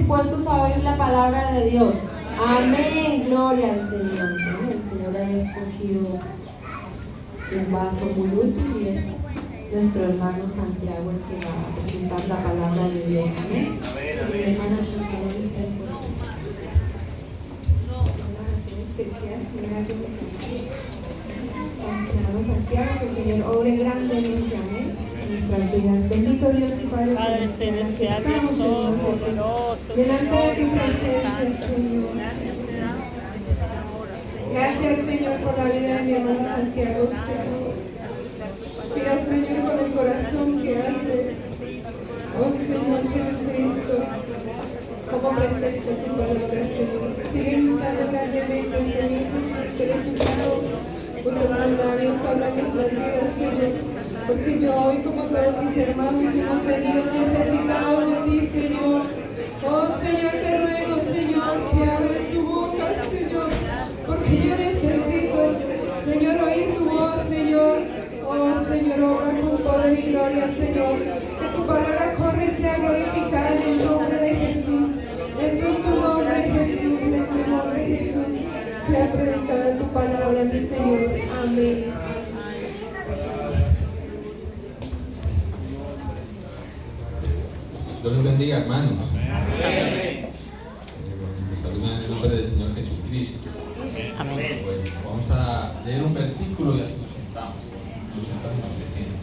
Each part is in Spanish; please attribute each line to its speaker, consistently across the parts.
Speaker 1: dispuestos a oír la palabra de Dios? Amén, gloria al Señor. Bueno, el Señor ha escogido un vaso muy útil y es nuestro hermano Santiago el que va a presentar la palabra de Dios. Amén. Hermana, por favor, usted puede. Una oración especial. Hermano Santiago, que el Señor obre grandemente, amén, en nuestras vidas. Bendito Dios y Padre celestial, aquí estamos, Señor Jesús, delante de tu presencia, Señor. Gracias, Señor, por la vida de mi hermano Santiago, Señor. Mira, Señor, con el corazón que hace, oh Señor Jesucristo, como presente tu palabra, Señor. Sigue usando grandemente, Señor Jesús, que eres un varón. Usas labios, habla nuestras vidas, Señor, porque yo hoy, como todos mis hermanos, hemos venido necesitados de ti, Señor. Oh Señor, te ruego, Señor, que abres tu boca, Señor, porque yo necesito, Señor, oír tu voz, Señor. Oh Señor, obra con poder y gloria, Señor, que tu palabra corre y sea glorificada en el nombre de Jesús. Es en tu nombre, Jesús, en tu nombre, Jesús. Sea predicada tu palabra, mi Señor. Amén.
Speaker 2: Dios los bendiga, hermanos. Amén. Nos saludan en el nombre del Señor Jesucristo. Amén. Bueno, vamos a leer un versículo y así nos sentamos. Nos se sientan.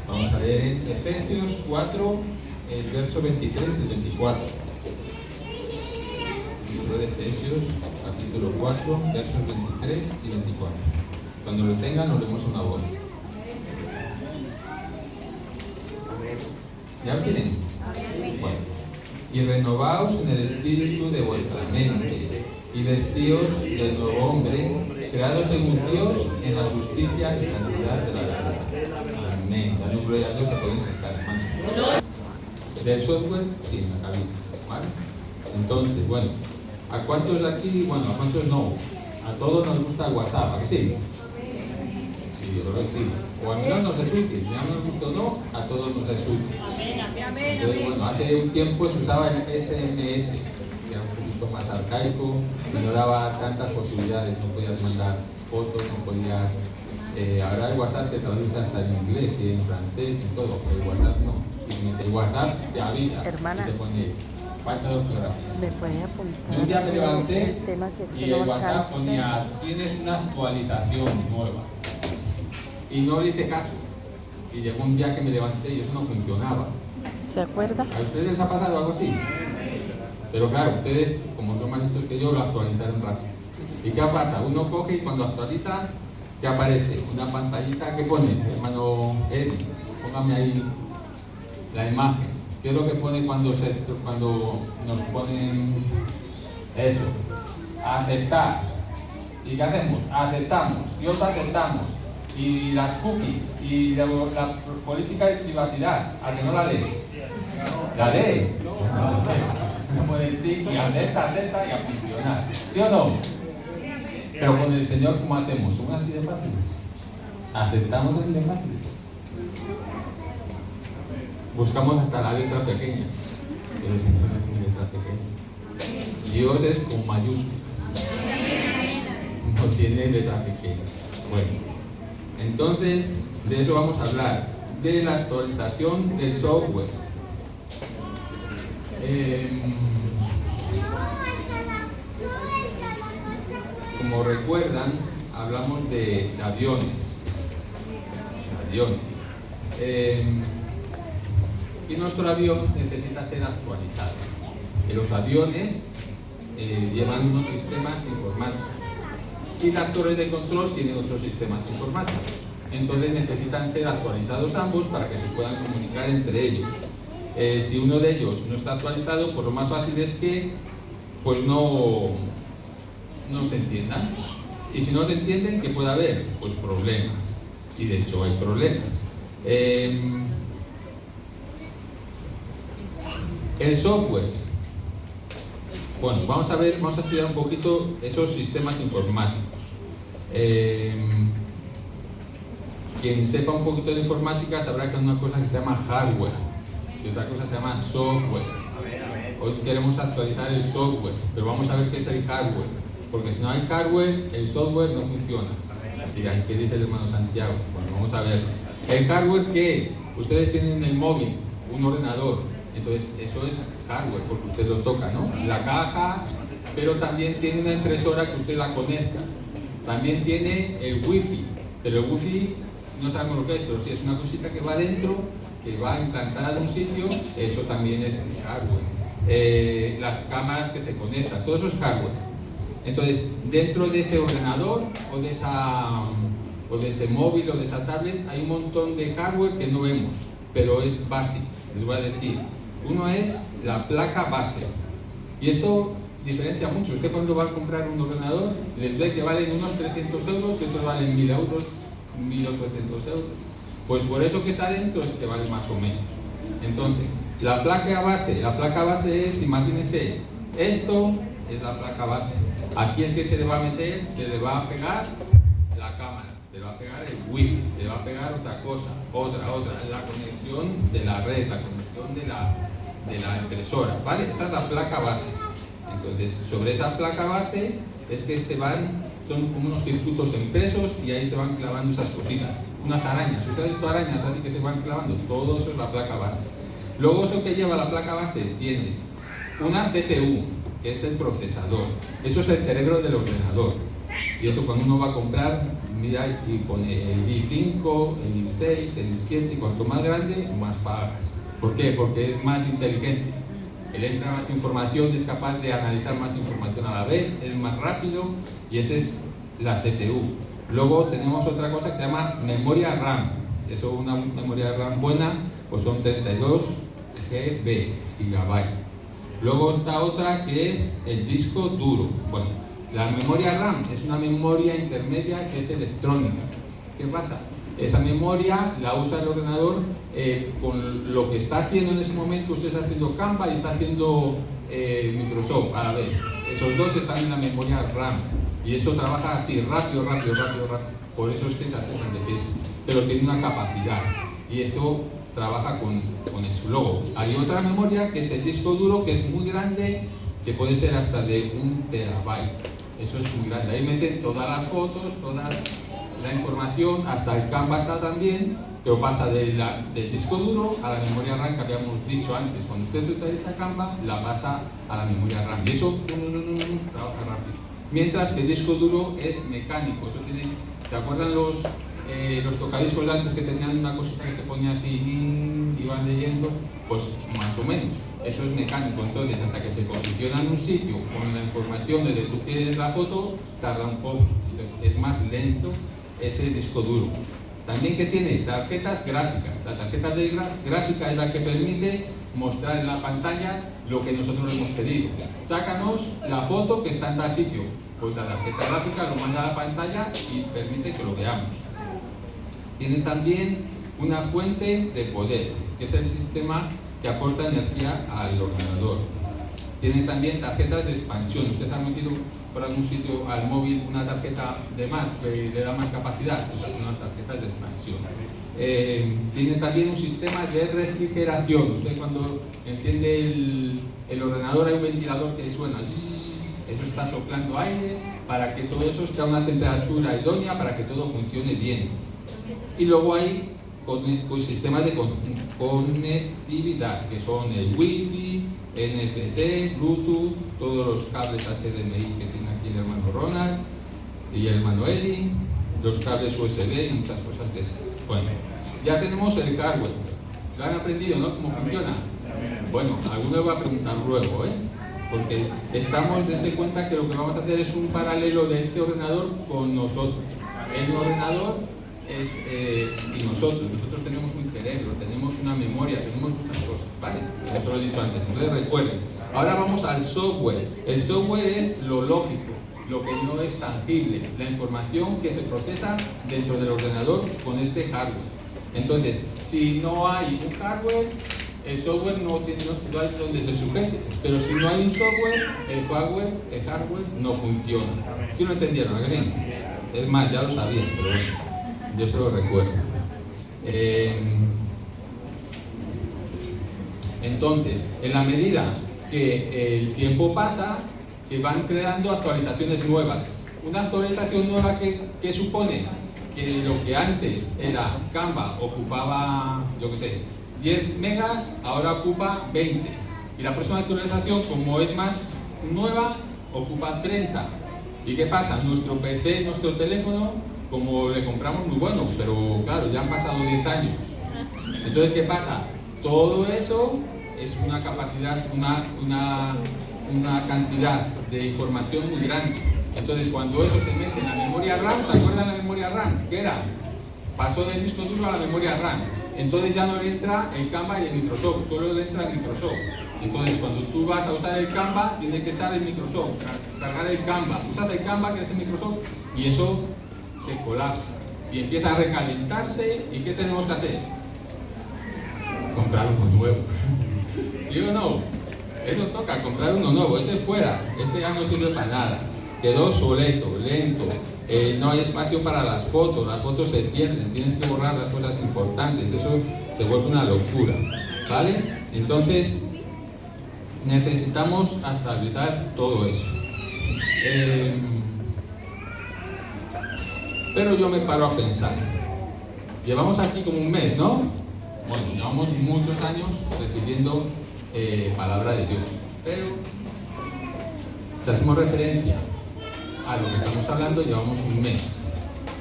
Speaker 2: Vamos a leer en Efesios 4, el verso 23 y 24. De Efesios, capítulo 4, versos 23 y 24. Cuando lo tengan, nos leemos una voz. ¿Ya lo tienen? Bueno. Y renovaos en el espíritu de vuestra mente, y vestíos del nuevo hombre, creados según Dios en la justicia y santidad de la verdad. Amén. Dale un gloria a Dios, se pueden sentar, hermanos. Del software, sí, en la cabina. ¿Vale? Entonces, bueno. ¿A cuántos de aquí? Bueno, ¿a cuántos no? A todos nos gusta WhatsApp, ¿a que sí? Sí, yo creo que sí. O al menos nos es útil, ya nos gusta o no, a todos nos es útil. Entonces, bueno, hace un tiempo se usaba el SMS, que era un poquito más arcaico, y no daba tantas posibilidades, no podías mandar fotos, no podías... ahora el WhatsApp te traduce hasta en inglés y en francés y todo, pero el WhatsApp no. Y el WhatsApp te avisa,
Speaker 3: hermana,
Speaker 2: y te pone... falta de ortografía.
Speaker 3: ¿Me puede apuntar?
Speaker 2: Un día me levanté
Speaker 3: el tema que es que
Speaker 2: y
Speaker 3: no
Speaker 2: el WhatsApp
Speaker 3: alcance.
Speaker 2: ponía, tienes una actualización nueva. Y no le hice caso. Y llegó un día que me levanté y eso no funcionaba.
Speaker 3: ¿Se acuerda?
Speaker 2: ¿A ustedes les ha pasado algo así? Pero claro, ustedes, como son más listos que yo, lo actualizaron rápido. ¿Y qué pasa? Uno coge y cuando actualiza, ¿qué aparece? Una pantallita que pone, hermano Eddie, póngame ahí la imagen. ¿Qué es lo que pone cuando nos ponen eso? Aceptar. ¿Y qué hacemos? Aceptamos. Y otro aceptamos. Y las cookies. Y la política de privacidad. ¿A que no la lee? ¿La lee? No pone el tic y acepta y a funcionar. ¿Sí o no? Pero con el Señor, ¿cómo hacemos? ¿Son así de fáciles? ¿Aceptamos así de fáciles? Buscamos hasta la letra pequeña, pero el Señor no tiene letra pequeña. Dios es con mayúsculas, no tiene letra pequeña. Bueno, entonces de eso vamos a hablar, de la actualización del software. Como recuerdan, hablamos de aviones. Y nuestro avión necesita ser actualizado. Los aviones llevan unos sistemas informáticos y las torres de control tienen otros sistemas informáticos. Entonces necesitan ser actualizados ambos para que se puedan comunicar entre ellos. Si uno de ellos no está actualizado, pues lo más fácil es que pues no se entiendan. Y si no se entienden, ¿qué puede haber? Pues problemas. Y de hecho hay problemas. El software. Bueno, vamos a estudiar un poquito esos sistemas informáticos. Quien sepa un poquito de informática sabrá que hay una cosa que se llama hardware y otra cosa se llama software. Hoy queremos actualizar el software, pero vamos a ver qué es el hardware, porque si no hay hardware, el software no funciona. Dirán, ¿qué dice el hermano Santiago? Bueno, vamos a ver. ¿El hardware qué es? Ustedes tienen el móvil, un ordenador, entonces eso es hardware, porque usted lo toca, ¿no? La caja, pero también tiene una impresora que usted la conecta. También tiene el wifi, pero el wifi no sabemos lo que es, pero sí es una cosita que va dentro, que va implantada en un sitio, eso también es hardware. Las cámaras que se conectan, todo eso es hardware. Entonces, dentro de ese ordenador o de ese móvil o de esa tablet hay un montón de hardware que no vemos, pero es básico. Les voy a decir, uno es la placa base, y esto diferencia mucho. Usted cuando va a comprar un ordenador les ve que valen unos 300 euros y otros valen 1000 euros, 1800 euros. Pues por eso que está dentro es que vale más o menos. Entonces, la placa base es, imagínense, esto es la placa base. Aquí es que se le va a meter, se le va a pegar la cámara, se le va a pegar el wifi, se le va a pegar otra cosa, otra, la conexión de la red, la conexión de la impresora, ¿vale? Esa es la placa base. Entonces, sobre esa placa base es que son como unos circuitos impresos y ahí se van clavando esas cositas, unas arañas. Ustedes han visto arañas así que se van clavando, todo eso es la placa base. Luego eso que lleva la placa base tiene una CPU, que es el procesador. Eso es el cerebro del ordenador. Y eso cuando uno va a comprar, mira y pone el i5, el i6, el i7, y cuanto más grande, más pagas. ¿Por qué? Porque es más inteligente. Él entra más información, es capaz de analizar más información a la vez, es más rápido, y esa es la CPU. Luego tenemos otra cosa que se llama memoria RAM. Eso, una memoria RAM buena, pues son 32 GB. Luego está otra que es el disco duro. Bueno, la memoria RAM es una memoria intermedia que es electrónica. ¿Qué pasa? Esa memoria la usa el ordenador con lo que está haciendo en ese momento. Usted está haciendo Canva y está haciendo Microsoft a la vez. Esos dos están en la memoria RAM y eso trabaja así rápido. Por eso es que se hace tan difícil, pero tiene una capacidad y eso trabaja con eso. Luego hay otra memoria que es el disco duro, que es muy grande, que puede ser hasta de 1 terabyte. Eso es muy grande. Ahí meten todas las fotos, toda la información, hasta el Canva está también, pero pasa del disco duro a la memoria RAM que habíamos dicho antes. Cuando usted utiliza Canva, la pasa a la memoria RAM y eso trabaja rápido. Mientras que el disco duro es mecánico. Eso tiene, ¿se acuerdan los tocadiscos de antes que tenían una cosita que se ponía así y van leyendo? Pues más o menos. Eso es mecánico. Entonces, hasta que se posiciona en un sitio con la información de donde tú quieres la foto, tarda un poco. Entonces, es más lento ese disco duro. También que tiene tarjetas gráficas. La tarjeta gráfica es la que permite mostrar en la pantalla lo que nosotros hemos pedido. Sácanos la foto que está en tal sitio. Pues la tarjeta gráfica lo manda a la pantalla y permite que lo veamos. Tiene también una fuente de poder, que es el sistema que aporta energía al ordenador. Tiene también tarjetas de expansión. Usted ha metido por algún sitio al móvil una tarjeta de más que le da más capacidad, esas son las tarjetas de expansión. Tiene también un sistema de refrigeración. Usted cuando enciende el ordenador hay un ventilador que suena, eso está soplando aire para que todo eso esté a una temperatura idónea para que todo funcione bien. Y luego hay con sistemas de conectividad, que son el Wi-Fi, NFC, Bluetooth, todos los cables HDMI que tiene aquí el hermano Ronald y el hermano Eli, los cables USB y muchas cosas de esas. Bueno, ya tenemos el hardware. ¿Lo han aprendido, no? ¿Cómo funciona? Bueno, alguno va a preguntar luego, porque estamos, dense cuenta que lo que vamos a hacer es un paralelo de este ordenador con nosotros. El ordenador y nosotros tenemos un cerebro, tenemos una memoria, tenemos muchas cosas, ¿vale? Eso lo he dicho antes, entonces recuerden. Ahora vamos al software. El software es lo lógico, lo que no es tangible, la información que se procesa dentro del ordenador con este hardware. Entonces, si no hay un hardware, el software no tiene donde se sujete, pero si no hay un software, el hardware no funciona. ¿Sí lo entendieron? ¿A que sí? Es más, ya lo sabían, pero bueno. Yo se lo recuerdo. Entonces, en la medida que el tiempo pasa, se van creando actualizaciones nuevas. Una actualización nueva que supone que lo que antes era Canva ocupaba, yo qué sé, 10 megas, ahora ocupa 20. Y la próxima actualización, como es más nueva, ocupa 30. ¿Y qué pasa? Nuestro PC, nuestro teléfono, como le compramos muy bueno, pero claro, ya han pasado 10 años. Entonces, ¿qué pasa? Todo eso es una capacidad, una cantidad de información muy grande. Entonces, cuando eso se mete en la memoria RAM, ¿se acuerdan de la memoria RAM? ¿Qué era? Pasó del disco duro a la memoria RAM. Entonces ya no le entra el Canva y el Microsoft, solo le entra el Microsoft. Entonces, cuando tú vas a usar el Canva, tienes que echar el Microsoft, cargar el Canva. Usas el Canva, que es el Microsoft, y eso se colapsa. Y empieza a recalentarse. ¿Y qué tenemos que hacer? Comprar uno nuevo. ¿Sí o no? Eso toca, comprar uno nuevo. Ese fuera, ese ya no sirve para nada. Quedó obsoleto, lento. No hay espacio para las fotos se pierden, tienes que borrar las cosas importantes, eso se vuelve una locura, ¿vale? Entonces, necesitamos actualizar todo eso. Pero yo me paro a pensar, llevamos aquí como un mes, ¿no? Bueno, llevamos muchos años recibiendo palabra de Dios, pero si hacemos referencia a lo que estamos hablando, llevamos un mes.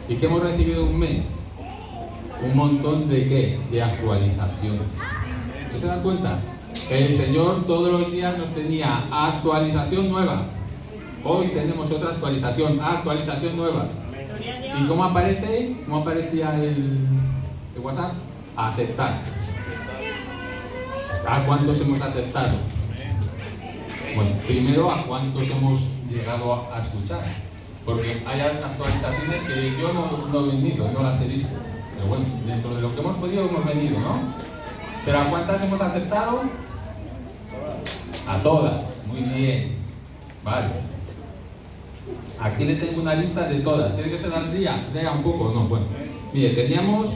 Speaker 2: ¿Y qué hemos recibido un mes? Un montón de ¿qué? De actualizaciones. ¿Ustedes se dan cuenta? El Señor todos los días nos tenía actualización nueva. Hoy tenemos otra actualización nueva. ¿Y cómo aparece? ¿Cómo aparecía el WhatsApp? Aceptar. ¿A cuántos hemos aceptado? Bueno, primero, ¿a cuántos hemos llegado a escuchar? Porque hay actualizaciones que yo no he venido, no las he visto. Pero bueno, dentro de lo que hemos podido hemos venido, ¿no? ¿Pero a cuántas hemos aceptado? A todas. Muy bien. Vale. Aquí le tengo una lista de todas. ¿Quiere que se las lea? Lea un poco, ¿no? Bueno. Mire, teníamos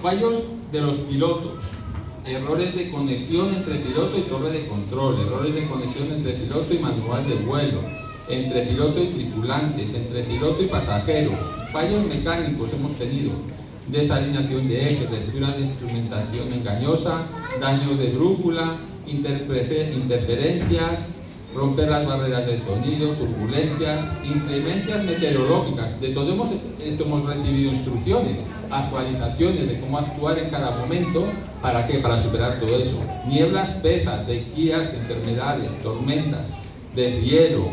Speaker 2: fallos de los pilotos. Errores de conexión entre piloto y torre de control, errores de conexión entre piloto y manual de vuelo, entre piloto y tripulantes, entre piloto y pasajeros, fallos mecánicos hemos tenido, desalineación de ejes, lectura de instrumentación engañosa, daño de brújula, interferencias, romper las barreras del sonido, turbulencias, inclemencias meteorológicas. De todo esto hemos recibido instrucciones, actualizaciones de cómo actuar en cada momento. ¿Para qué? Para superar todo eso. Nieblas espesas, sequías, enfermedades, tormentas, deshielo,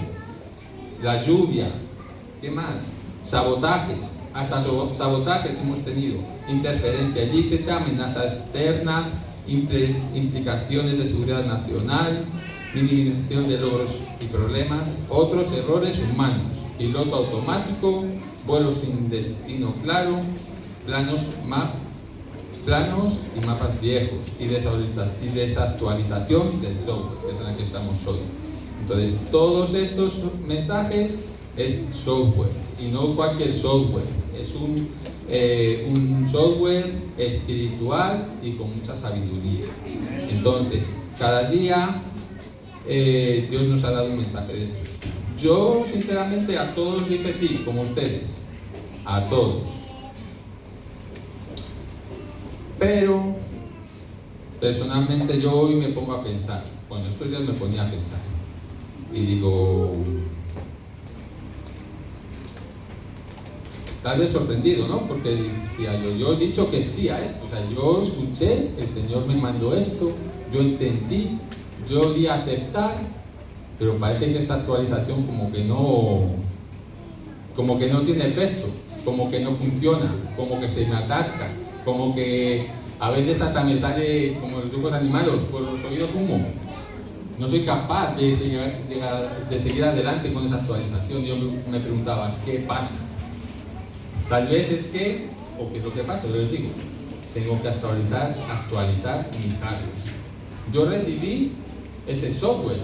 Speaker 2: la lluvia. ¿Qué más? Sabotajes. Hasta sabotajes hemos tenido. Interferencia ilícita, amenaza externa, implicaciones de seguridad nacional, minimización de logros y problemas, otros errores humanos, piloto automático, vuelos sin destino claro, planos y mapas viejos y desactualización del software, que es en la que estamos hoy. Entonces, todos estos mensajes es software y no cualquier software, es un software espiritual y con mucha sabiduría. Entonces, cada día Dios nos ha dado un mensaje de estos. Yo, sinceramente, a todos dije sí, como ustedes, a todos. Pero, personalmente, yo hoy me pongo a pensar. Bueno, estos días me ponía a pensar. Y digo, tal vez sorprendido, ¿no? Porque decía yo he dicho que sí a esto. O sea, yo escuché, el Señor me mandó esto, yo entendí, yo di a aceptar, pero parece que esta actualización como que no tiene efecto, como que no funciona, como que se me atasca, como que a veces hasta me sale como los dibujos animados por los oídos humo. No soy capaz de seguir adelante con esa actualización. Yo me preguntaba, ¿qué pasa? Tal vez es que, o qué es lo que pasa, yo les digo, tengo que actualizar mis hardware. Yo recibí ese software,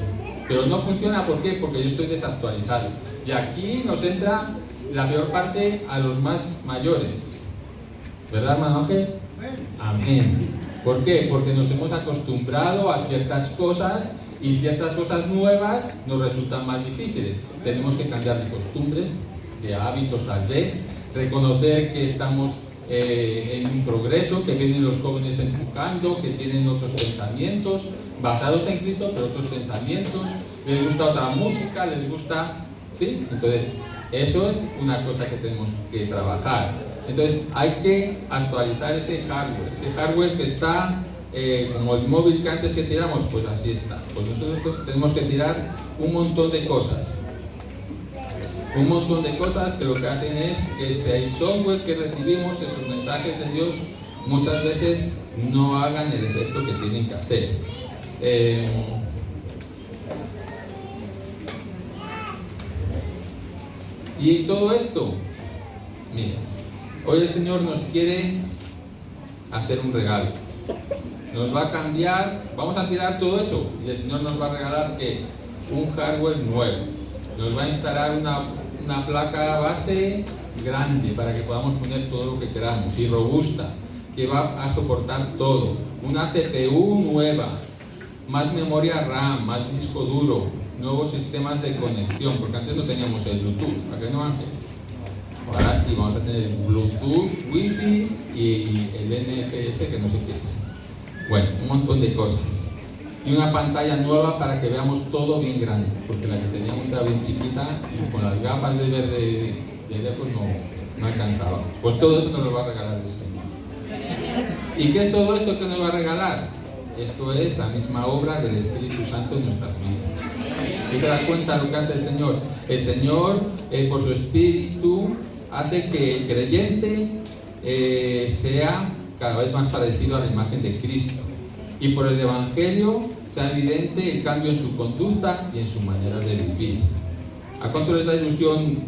Speaker 2: pero no funciona. ¿Por qué? Porque yo estoy desactualizado. Y aquí nos entra la peor parte a los más mayores. ¿Verdad, hermano Ángel? Amén. ¿Por qué? Porque nos hemos acostumbrado a ciertas cosas y ciertas cosas nuevas nos resultan más difíciles. Tenemos que cambiar de costumbres, de hábitos tal vez, reconocer que estamos en un progreso, que vienen los jóvenes empujando, que tienen otros pensamientos, basados en Cristo, pero otros pensamientos, les gusta otra música, les gusta... ¿Sí? Entonces, eso es una cosa que tenemos que trabajar. Entonces, hay que actualizar ese hardware que está como el móvil que antes que tiramos, pues así está. Pues nosotros tenemos que tirar un montón de cosas. Un montón de cosas que lo que hacen es que ese software que recibimos, esos mensajes de Dios, muchas veces no hagan el efecto que tienen que hacer. Y todo esto, mira, hoy el Señor nos quiere hacer un regalo. Nos va a cambiar, vamos a tirar todo eso y el Señor nos va a regalar ¿qué? Un hardware nuevo. Nos va a instalar una placa base grande para que podamos poner todo lo que queramos y robusta, que va a soportar todo. Una CPU nueva, más memoria RAM, más disco duro, nuevos sistemas de conexión, porque antes no teníamos el Bluetooth, ¿a qué no, Ángel? Ahora sí, vamos a tener el Bluetooth, Wi-Fi y el NFS, que no sé qué es. Bueno, un montón de cosas. Y una pantalla nueva para que veamos todo bien grande, porque la que teníamos era bien chiquita y con las gafas de ver de lejos no alcanzábamos. Pues todo eso nos lo va a regalar el Señor. ¿Y qué es todo esto que nos va a regalar? Esto es la misma obra del Espíritu Santo en nuestras vidas. ¿Y se da cuenta de lo que hace el Señor? El Señor, por su Espíritu, hace que el creyente sea cada vez más parecido a la imagen de Cristo. Y por el Evangelio sea evidente el cambio en su conducta y en su manera de vivir. ¿A cuánto les da ilusión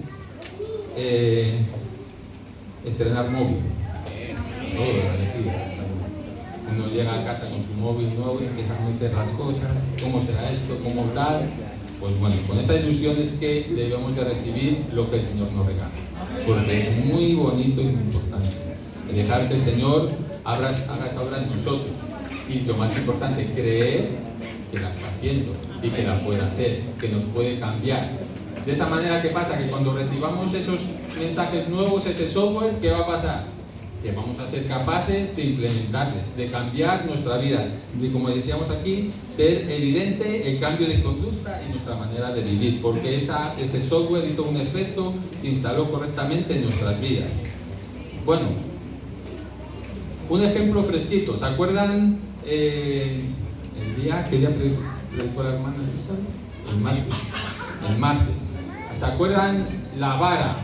Speaker 2: estrenar móvil? Todo, sí. Uno llega a casa con su móvil nuevo y empieza a meter las cosas, cómo será esto, cómo tal. Pues bueno, con esa ilusión es que debemos de recibir lo que el Señor nos regala, porque es muy bonito y muy importante dejar que el Señor haga esa obra en nosotros. Y lo más importante, creer que la está haciendo y que la puede hacer, que nos puede cambiar. De esa manera, ¿qué pasa? Que cuando recibamos esos mensajes nuevos, ese software, ¿qué va a pasar? Que vamos a ser capaces de implementarles, de cambiar nuestra vida, de, como decíamos aquí, ser evidente el cambio de conducta y nuestra manera de vivir, porque ese software hizo un efecto, se instaló correctamente en nuestras vidas. Bueno, un ejemplo fresquito, ¿se acuerdan el día que predicó la hermana Elizabeth? El martes. ¿Se acuerdan la vara?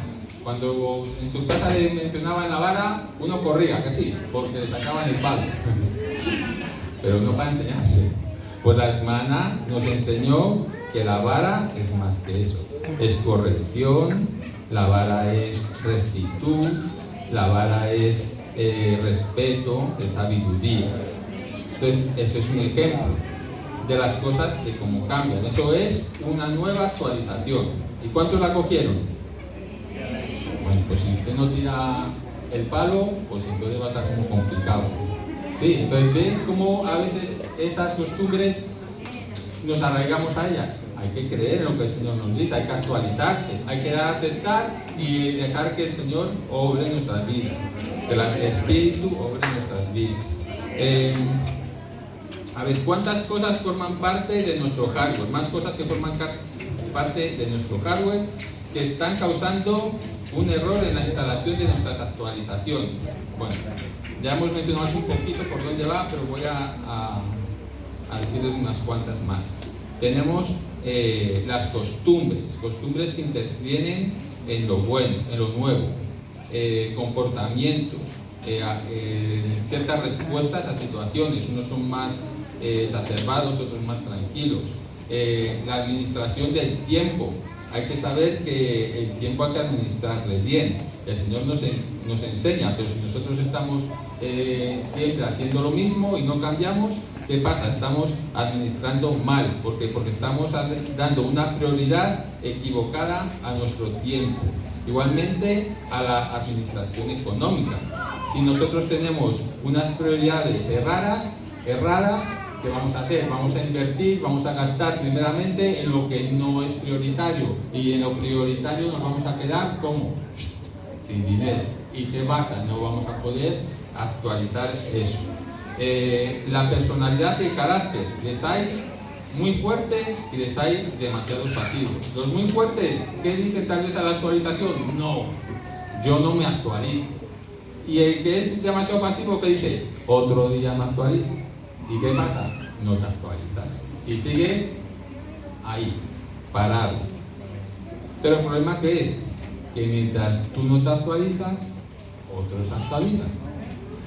Speaker 2: Cuando en su casa le mencionaban la vara, uno corría, que sí, porque le sacaban el palo. Pero no para enseñarse. Pues la hermana nos enseñó que la vara es más que eso. Es corrección, la vara es rectitud, la vara es respeto, es sabiduría. Entonces, ese es un ejemplo de las cosas de cómo cambian. Eso es una nueva actualización. ¿Y cuántos la cogieron? Bueno, pues si usted no tira el palo, pues entonces va a estar como complicado. Sí, entonces ven cómo a veces esas costumbres nos arraigamos a ellas. Hay que creer en lo que el Señor nos dice, hay que actualizarse, hay que dar a aceptar y dejar que el Señor obre en nuestras vidas, que el Espíritu obre en nuestras vidas. A ver, ¿cuántas cosas forman parte de nuestro hardware? Más cosas que forman parte de nuestro hardware que están causando un error en la instalación de nuestras actualizaciones. Bueno, ya hemos mencionado hace un poquito por dónde va, pero voy a decirles unas cuantas más. Tenemos las costumbres que intervienen en lo bueno, en lo nuevo, comportamientos, ciertas respuestas a situaciones, unos son más exacerbados, otros más tranquilos. La administración del tiempo, hay que saber que el tiempo hay que administrarle bien. El Señor nos enseña, pero si nosotros estamos siempre haciendo lo mismo y no cambiamos, ¿qué pasa? Estamos administrando mal, porque estamos dando una prioridad equivocada a nuestro tiempo. Igualmente a la administración económica. si nosotros tenemos unas prioridades erradas, ¿qué vamos a hacer? Vamos a invertir, vamos a gastar primeramente en lo que no es prioritario, y en lo prioritario nos vamos a quedar como sin dinero. ¿Y qué pasa? No vamos a poder actualizar eso. La personalidad y el carácter, les hay muy fuertes y les hay demasiado pasivos. Los muy fuertes, ¿qué dicen tal vez a la actualización? No, yo no me actualizo. Y el que es demasiado pasivo, ¿qué dice? Otro día me actualizo. ¿Y qué pasa? No te actualizas y sigues ahí, parado. Pero el problema ¿qué es? Que mientras tú no te actualizas, otros se actualizan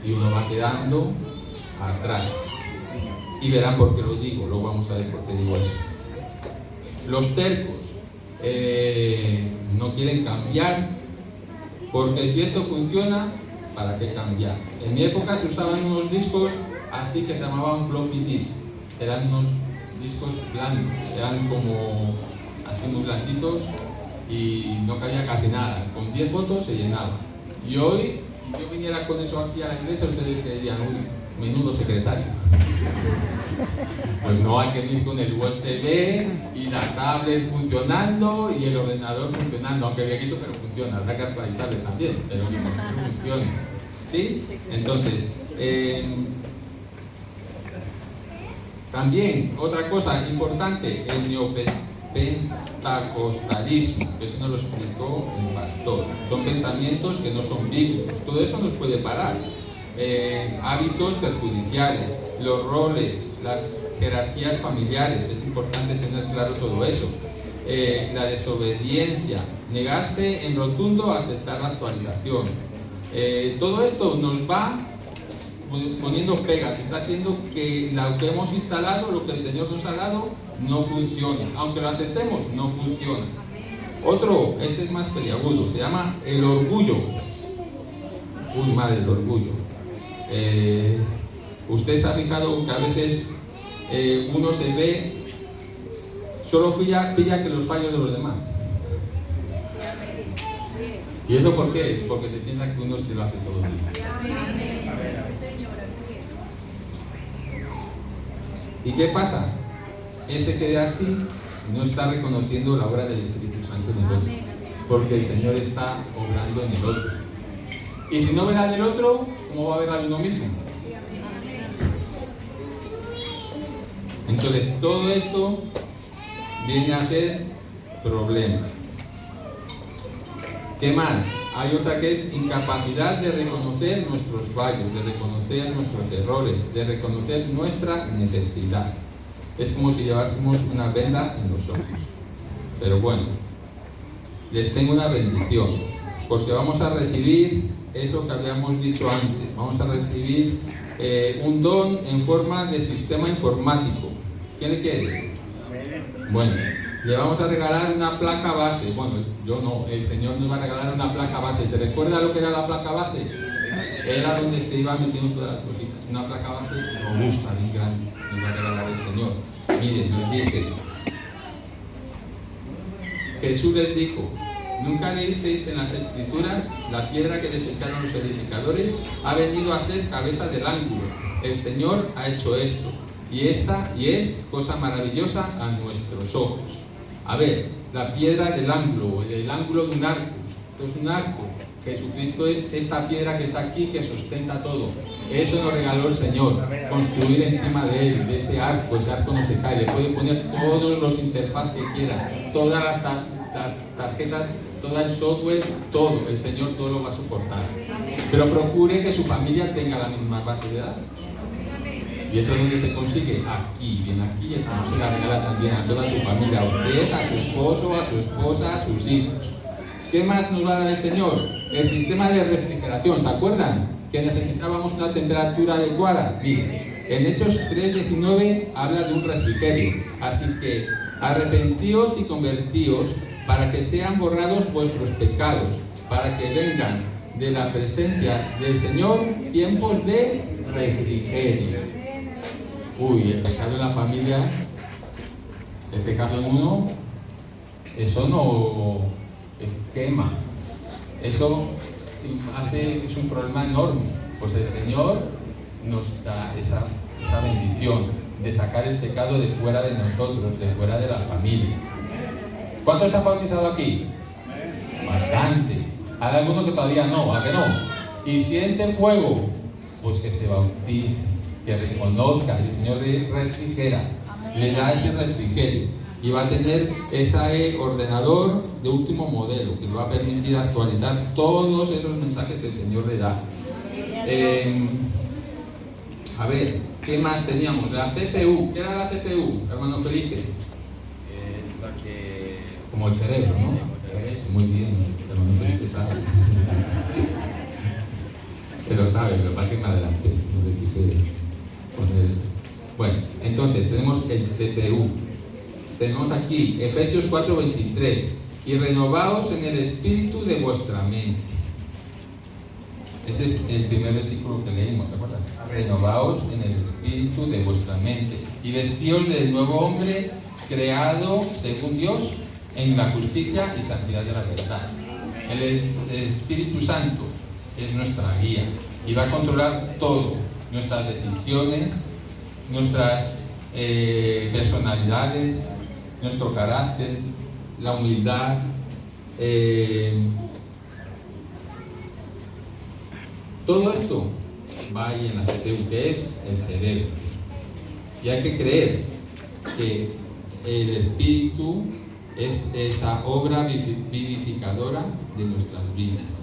Speaker 2: y uno va quedando atrás. Y verán por qué lo digo, luego vamos a ver por qué digo eso. Los tercos no quieren cambiar, porque si esto funciona, ¿para qué cambiar? En mi época se usaban unos discos así que se llamaban floppy disk. Eran unos discos blancos, eran como así muy blanditos y no cabía casi nada. Con 10 fotos se llenaba. Y hoy, si yo viniera con eso aquí a la iglesia, ustedes que dirían, uy, menudo secretario. Pues no, hay que ir con el USB y la tablet funcionando y el ordenador funcionando, aunque viejito pero funciona, habrá que actualizarle también, pero que funcione. ¿Sí? Entonces, también otra cosa importante, el neopentecostalismo, eso nos lo explicó el pastor. Son pensamientos que no son bíblicos, todo eso nos puede parar. Hábitos perjudiciales, los roles, las jerarquías familiares, es importante tener claro todo eso. La desobediencia, negarse en rotundo a aceptar la actualización. Todo esto nos va poniendo pegas, está haciendo que lo que hemos instalado, lo que el Señor nos ha dado, no funcione. Aunque lo aceptemos, no funciona. Otro, este es más peliagudo, se llama el orgullo. Uy, madre, el orgullo. Usted se ha fijado que a veces uno se ve, solo pilla que los fallos de los demás. ¿Y eso por qué? Porque se piensa que uno se lo hace todo el día. ¿Y qué pasa? Ese que ve así no está reconociendo la obra del Espíritu Santo en el otro, porque el Señor está obrando en el otro. Y si no verá en el otro, ¿cómo va a ver a uno mismo? Entonces, todo esto viene a ser problema. ¿Qué más? Hay otra que es incapacidad de reconocer nuestros fallos, de reconocer nuestros errores, de reconocer nuestra necesidad. Es como si llevásemos una venda en los ojos. Pero bueno, les tengo una bendición, porque vamos a recibir eso que habíamos dicho antes. Vamos a recibir un don en forma de sistema informático. ¿Quién le quiere? Bueno, le vamos a regalar una placa base. Bueno, yo no, el Señor nos va a regalar una placa base. ¿Se recuerda lo que era la placa base? Era donde se iba metiendo todas las cositas. Una placa base robusta, bien grande, nos va a regalar el Señor. Miren, nos dice, Jesús les dijo: ¿nunca leísteis en las Escrituras? La piedra que desecharon los edificadores ha venido a ser cabeza del ángulo. El Señor ha hecho esto, y es cosa maravillosa a nuestros ojos. A ver, la piedra del ángulo, el ángulo de un arco. Esto es un arco. Jesucristo es esta piedra que está aquí, que sustenta todo. Eso nos regaló el Señor, construir encima de él, de ese arco no se cae. Le puede poner todos los interfaz que quiera, todas las tarjetas, todo el software, todo. El Señor todo lo va a soportar. Pero procure que su familia tenga la misma base de datos. ¿Y eso es donde se consigue? Aquí, bien aquí, eso no se la regala también a toda su familia, a usted, a su esposo, a su esposa, a sus hijos. ¿Qué más nos va a dar el Señor? El sistema de refrigeración. ¿Se acuerdan que necesitábamos una temperatura adecuada? Miren, en Hechos 3:19 habla de un refrigerio. Así que arrepentíos y convertíos para que sean borrados vuestros pecados, para que vengan de la presencia del Señor tiempos de refrigerio. Uy, el pecado en la familia, el pecado en uno, eso no quema, eso es un problema enorme. Pues el Señor nos da esa bendición de sacar el pecado de fuera de nosotros, de fuera de la familia. ¿Cuántos se han bautizado aquí? Bastantes. Hay algunos que todavía no, ¿a que no? Y siente fuego, pues que se bautice, que reconozca, el Señor le refrigera, le da ese refrigerio y va a tener ese ordenador de último modelo que le va a permitir actualizar todos esos mensajes que el Señor le da. A ver, ¿qué más teníamos? La CPU. ¿Qué era la CPU, hermano Felipe?
Speaker 4: Es la que...
Speaker 2: Como el cerebro, ¿no? Eso, muy bien, hermano Felipe sabe. Pero sabe, lo que pasa es que me adelanté, no le quise poner. Bueno, entonces tenemos el CPU. Tenemos aquí Efesios 4:23. Y renovaos en el espíritu de vuestra mente. Este es el primer versículo que leímos, ¿se acuerdan? Renovaos en el espíritu de vuestra mente y vestíos del nuevo hombre creado según Dios en la justicia y santidad de la verdad. El Espíritu Santo es nuestra guía y va a controlar todo, nuestras decisiones, nuestras personalidades, nuestro carácter, la humildad, todo esto va ahí en la CPU, que es el cerebro. Y hay que creer que el Espíritu es esa obra vivificadora de nuestras vidas.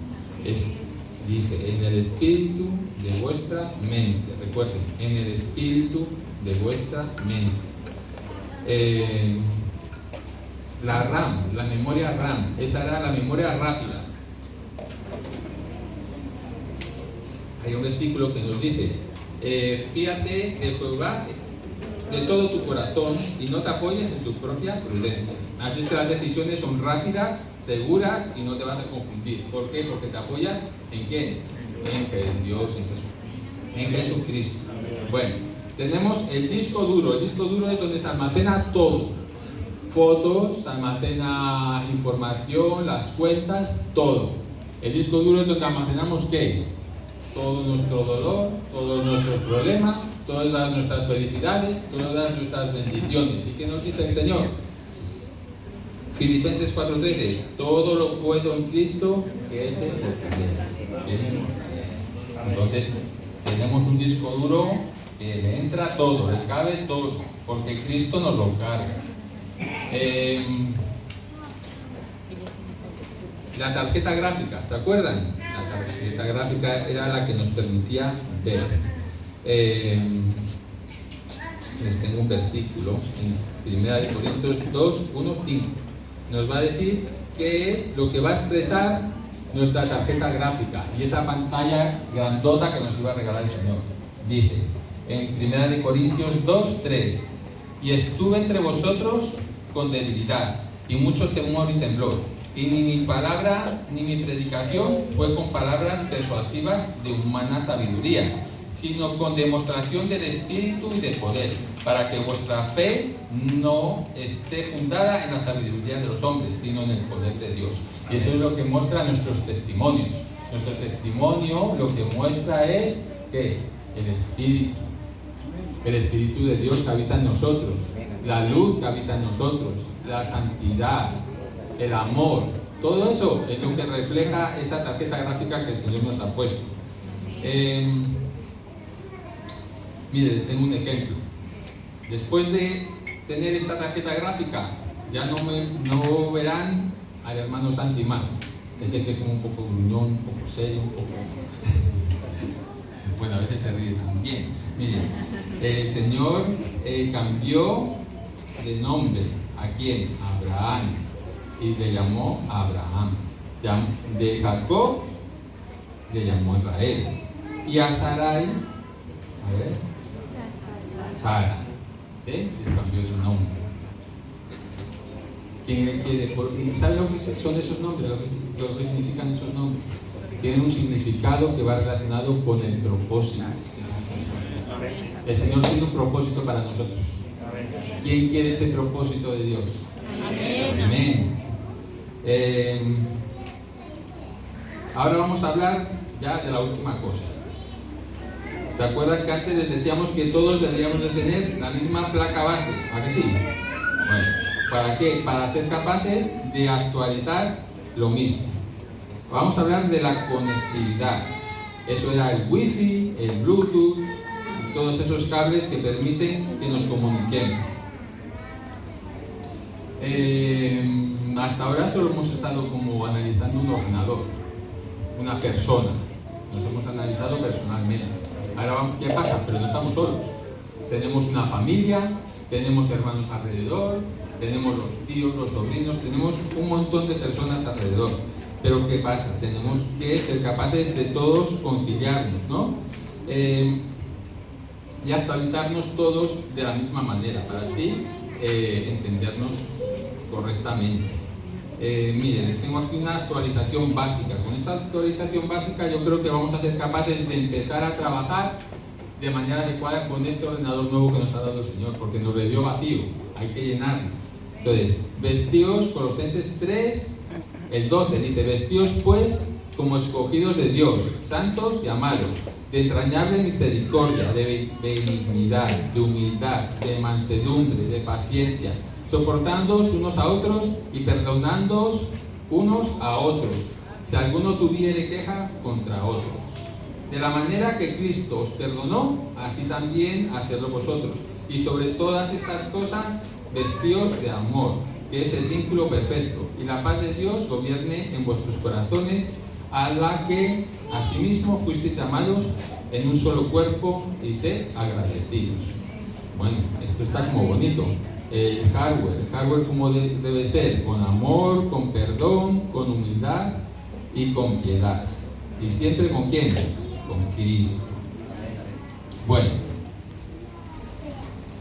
Speaker 2: Dice, en el espíritu de vuestra mente. Recuerden, en el espíritu de vuestra mente. La RAM, la memoria RAM, esa era la memoria rápida. Hay un versículo que nos dice, fíate de Jehová de todo tu corazón y no te apoyes en tu propia prudencia. Así es que las decisiones son rápidas, seguras y no te vas a confundir. ¿Por qué? Porque te apoyas ¿en quién? En Dios, en Jesucristo. Bueno, tenemos el disco duro. El disco duro es donde se almacena todo. Fotos, se almacena información, las cuentas, todo. El disco duro es donde almacenamos ¿qué? Todo nuestro dolor, todos nuestros problemas, todas nuestras felicidades, todas nuestras bendiciones. ¿Y qué nos dice el Señor? Filipenses 4:13, todo lo puedo en Cristo que te fortalece. Entonces, tenemos un disco duro que le entra todo, le cabe todo, porque Cristo nos lo carga. La tarjeta gráfica, ¿se acuerdan? La tarjeta gráfica era la que nos permitía ver. Les tengo un versículo en 1 Corintios 2:1-5. Nos va a decir qué es lo que va a expresar nuestra tarjeta gráfica y esa pantalla grandota que nos iba a regalar el Señor. Dice en 1 Corintios 2:3, y estuve entre vosotros con debilidad y mucho temor y temblor, y ni mi palabra ni mi predicación fue con palabras persuasivas de humana sabiduría, sino con demostración del Espíritu y de poder, para que vuestra fe no esté fundada en la sabiduría de los hombres, sino en el poder de Dios. Y eso es lo que muestra nuestros testimonios. Nuestro testimonio lo que muestra es que el Espíritu de Dios que habita en nosotros, la luz que habita en nosotros, la santidad, el amor, todo eso es lo que refleja esa tarjeta gráfica que el Señor nos ha puesto. Mire, les tengo un ejemplo. Después de tener esta tarjeta gráfica, ya no verán al hermano Santi más. Ese que es como un poco gruñón, un poco serio, un poco... Bueno, a veces se ríe también. Miren, el Señor cambió de nombre. ¿A quién? A Abraham. Y le llamó Abraham. De Jacob le llamó Israel. Y a Sarai, a ver, Sara, les cambió de nombre. ¿Quién quiere? ¿Sabe lo que son esos nombres? Lo que significan esos nombres. Tienen un significado que va relacionado con el propósito. El Señor tiene un propósito para nosotros. ¿Quién quiere ese propósito de Dios? Amén. Ahora vamos a hablar ya de la última cosa. ¿Se acuerdan que antes les decíamos que todos deberíamos de tener la misma placa base? ¿A que sí? Bueno, ¿para qué? Para ser capaces de actualizar lo mismo. Vamos a hablar de la conectividad. Eso era el Wi-Fi, el Bluetooth, y todos esos cables que permiten que nos comuniquemos. Hasta ahora solo hemos estado como analizando un ordenador, una persona. Nos hemos analizado personalmente. Ahora, ¿qué pasa? Pero no estamos solos. Tenemos una familia, tenemos hermanos alrededor, tenemos los tíos, los sobrinos, tenemos un montón de personas alrededor. Pero ¿qué pasa? Tenemos que ser capaces de todos conciliarnos, ¿no? Y actualizarnos todos de la misma manera, para así entendernos correctamente. Miren, les tengo aquí una actualización básica. Con esta actualización básica yo creo que vamos a ser capaces de empezar a trabajar de manera adecuada con este ordenador nuevo que nos ha dado el Señor, porque nos le dio vacío, hay que llenarlo. Entonces, vestíos, Colosenses 3, el 12 dice: vestíos pues como escogidos de Dios, santos y amados, de entrañable misericordia, de benignidad, de humildad, de mansedumbre, de paciencia, soportándoos unos a otros y perdonándoos unos a otros, si alguno tuviere queja contra otro. De la manera que Cristo os perdonó, así también hacedlo vosotros. Y sobre todas estas cosas, vestíos de amor, que es el vínculo perfecto, y la paz de Dios gobierne en vuestros corazones, a la que asimismo fuisteis llamados en un solo cuerpo, y sed agradecidos. Bueno, esto está como bonito. El hardware como debe ser, con amor, con perdón, con humildad y con piedad. ¿Y siempre con quién? Con Cristo. Bueno,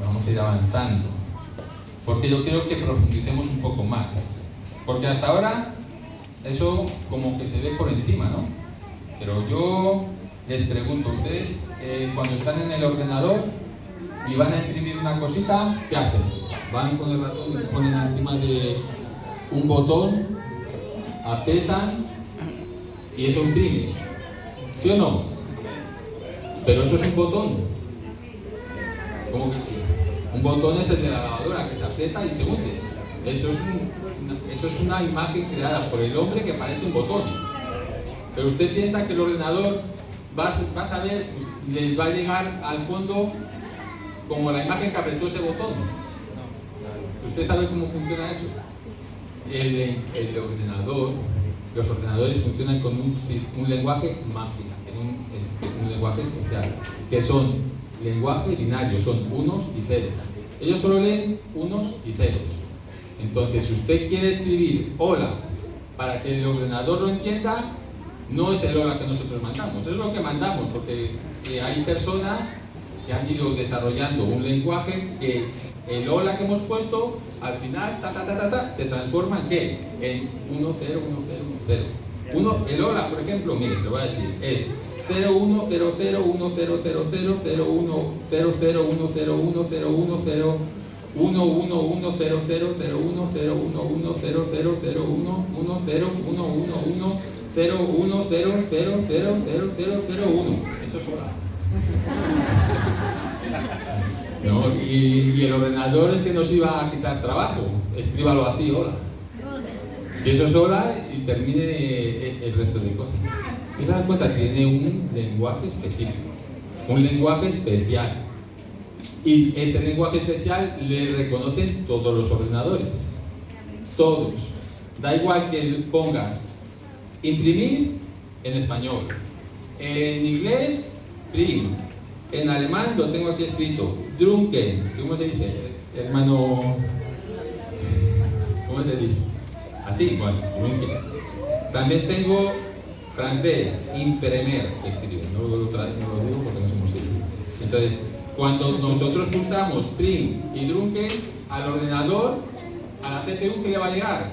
Speaker 2: vamos a ir avanzando, porque yo quiero que profundicemos un poco más, porque hasta ahora eso como que se ve por encima, ¿no? Pero yo les pregunto, ustedes cuando están en el ordenador y van a imprimir una cosita, ¿qué hacen? Van con el ratón, lo ponen encima de un botón, apretan y eso imprime, ¿sí o no? Pero eso es un botón. ¿Cómo que sí? Un botón es el de la lavadora, que se aprieta y se hunde. Eso es una imagen creada por el hombre que parece un botón. Pero usted piensa que el ordenador va a saber, pues, les va a llegar al fondo como la imagen que apretó ese botón. ¿Usted sabe cómo funciona eso? El ordenador, los ordenadores funcionan con un lenguaje mágico, un lenguaje especial, que son lenguaje binario, son unos y ceros. Ellos solo leen unos y ceros. Entonces, si usted quiere escribir hola para que el ordenador lo entienda, no es el hola que nosotros mandamos, es lo que mandamos, porque hay personas que han ido desarrollando un lenguaje que el hola que hemos puesto, al final, se transforma en ¿qué? En 1, 0, 1, 0, 1, 0. El hola, por ejemplo, mire, se lo voy a decir, es 0, 1, 0, 0, 1, 0, 0, 0, 0, 1, 0, 0, 1, 0, 1, 0, 1, 0, 1, 1, 1, 0, 0, 0, 1, 0, 1, 1, 0, 0, 0, 1, 1, 0, 1, 1, 1, 0, 1, 0, 0, 0, 0, 0, 0, 1. Eso es hola. ¿No? Y el ordenador es que nos iba a quitar trabajo. Escríbalo así, hola. Si eso es hola, y termine el resto de cosas. Si se dan cuenta, tiene un lenguaje específico, un lenguaje especial. Y ese lenguaje especial le reconocen todos los ordenadores. Todos. Da igual que pongas imprimir en español, en inglés, print. En alemán lo tengo aquí escrito, drucken, ¿cómo se dice? Hermano, ¿cómo se dice? Así, bueno, drucken. También tengo francés, imprimer, se escribe, no lo digo porque no somos hijos. Entonces, cuando nosotros pulsamos print y drucken, al ordenador, a la CPU, ¿qué le va a llegar?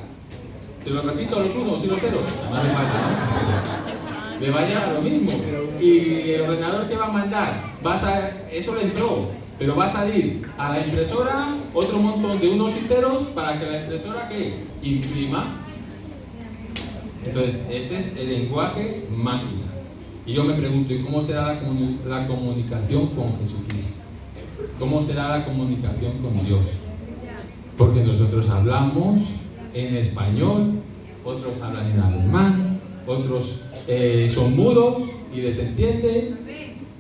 Speaker 2: Se lo repito, a los unos y los ceros. No me falta, ¿no? Le va a llegar lo mismo. Y el ordenador que va a mandar, eso le entró, pero va a salir a la impresora otro montón de unos y ceros para que la impresora ¿qué? Imprima. Entonces, ese es el lenguaje máquina. Y yo me pregunto, ¿y cómo será la comunicación con Jesucristo? ¿Cómo será la comunicación con Dios? Porque nosotros hablamos en español, otros hablan en alemán, otros son mudos y les entienden.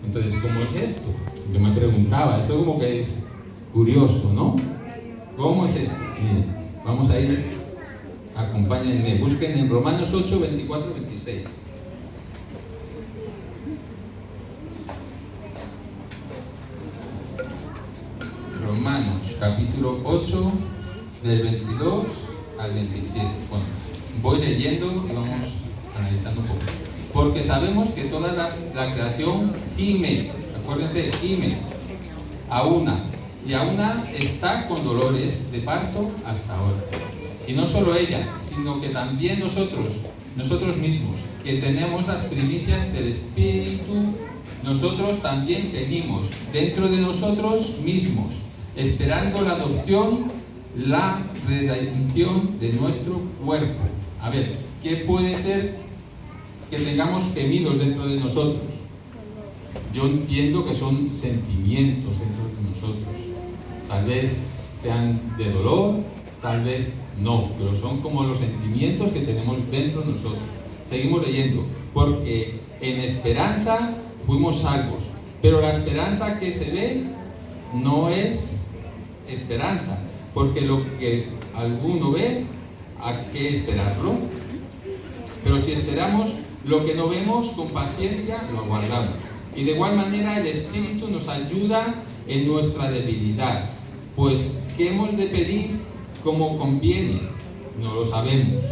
Speaker 2: Entonces, ¿cómo es esto? Yo me preguntaba, esto como que es curioso, ¿no? ¿Cómo es esto? Miren, vamos a ir, acompáñenme, busquen en Romanos 8, 24, 26. Romanos capítulo 8, del 22 al 27. Bueno, voy leyendo y vamos analizando un poco. Porque sabemos que toda la creación gime, acuérdense, gime, a una está con dolores de parto hasta ahora. Y no solo ella, sino que también nosotros mismos, que tenemos las primicias del Espíritu, nosotros también gemimos dentro de nosotros mismos, esperando la adopción, la redención de nuestro cuerpo. A ver, ¿qué puede ser que tengamos gemidos dentro de nosotros? Yo entiendo que son sentimientos dentro de nosotros. Tal vez sean de dolor, tal vez no, pero son como los sentimientos que tenemos dentro de nosotros. Seguimos leyendo, porque en esperanza fuimos salvos, pero la esperanza que se ve no es esperanza, porque lo que alguno ve, ¿a qué esperarlo? Pero si esperamos lo que no vemos, con paciencia lo aguardamos. Y de igual manera el Espíritu nos ayuda en nuestra debilidad, pues ¿qué hemos de pedir como conviene? No lo sabemos,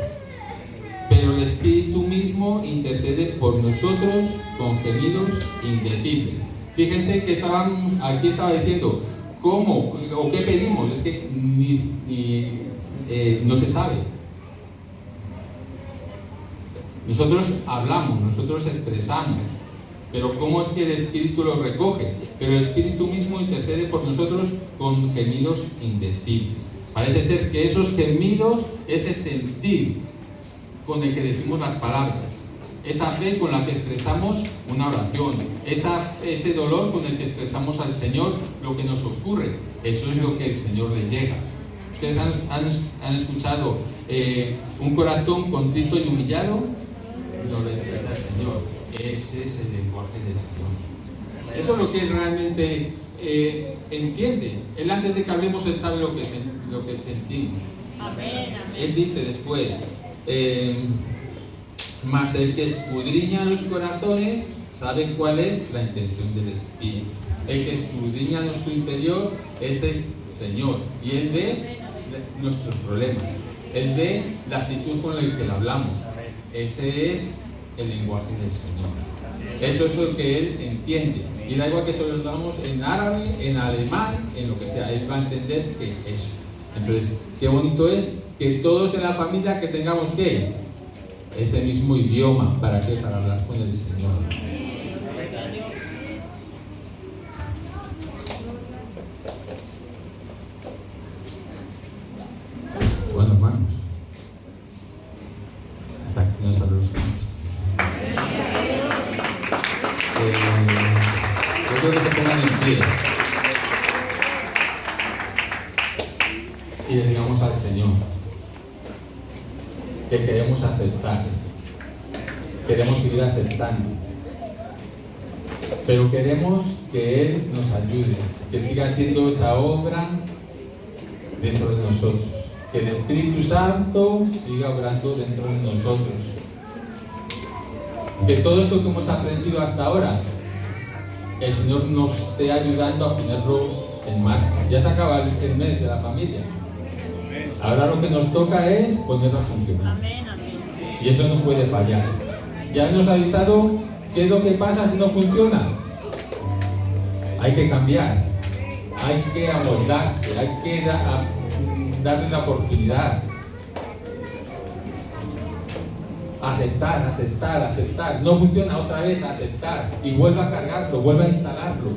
Speaker 2: pero el Espíritu mismo intercede por nosotros con gemidos indecibles. Fíjense que aquí estaba diciendo cómo o qué pedimos, es que no se sabe. Nosotros hablamos, nosotros expresamos, pero ¿cómo es que el Espíritu lo recoge? Pero el Espíritu mismo intercede por nosotros con gemidos indecibles. Parece ser que esos gemidos, ese sentir con el que decimos las palabras, esa fe con la que expresamos una oración, ese dolor con el que expresamos al Señor lo que nos ocurre, eso es lo que el Señor le llega. ¿Ustedes han escuchado un corazón contrito y humillado? No le expresa al Señor. Ese es el lenguaje del Señor. Eso es lo que Él realmente entiende. Él, antes de que hablemos, Él sabe lo que sentimos.
Speaker 5: Amén.
Speaker 2: Él dice después, mas el que escudriña los corazones sabe cuál es la intención del Espíritu. El que escudriña nuestro interior es el Señor, y Él ve nuestros problemas, Él ve la actitud con la que le hablamos. Ese es el lenguaje del Señor. Eso es lo que Él entiende, y da igual que se lo damos en árabe, en alemán, en lo que sea, Él va a entender que eso. Entonces, qué bonito es que todos en la familia que tengamos que ese mismo idioma. ¿Para qué? Para hablar con el Señor. Bueno, hermanos, hasta aquí nos hablamos. Yo creo que se pongan en pie y le digamos al Señor que queremos aceptar, queremos seguir aceptando, pero queremos que Él nos ayude, que siga haciendo esa obra dentro de nosotros, que el Espíritu Santo siga obrando dentro de nosotros, que todo esto que hemos aprendido hasta ahora, el Señor nos sea ayudando a ponerlo en marcha. Ya se acaba el mes de la familia. Ahora lo que nos toca es ponerlo a funcionar. Y eso no puede fallar. Ya nos ha avisado qué es lo que pasa si no funciona. Hay que cambiar, hay que amoldarse, hay que darle la oportunidad. Aceptar. No funciona, otra vez aceptar. Y vuelva a cargarlo, vuelva a instalarlo.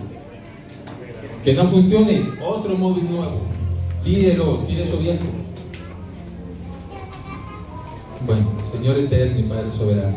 Speaker 2: Que no funcione, otro móvil nuevo. Tire eso viejo. Bueno, Señor eterno y Padre soberano,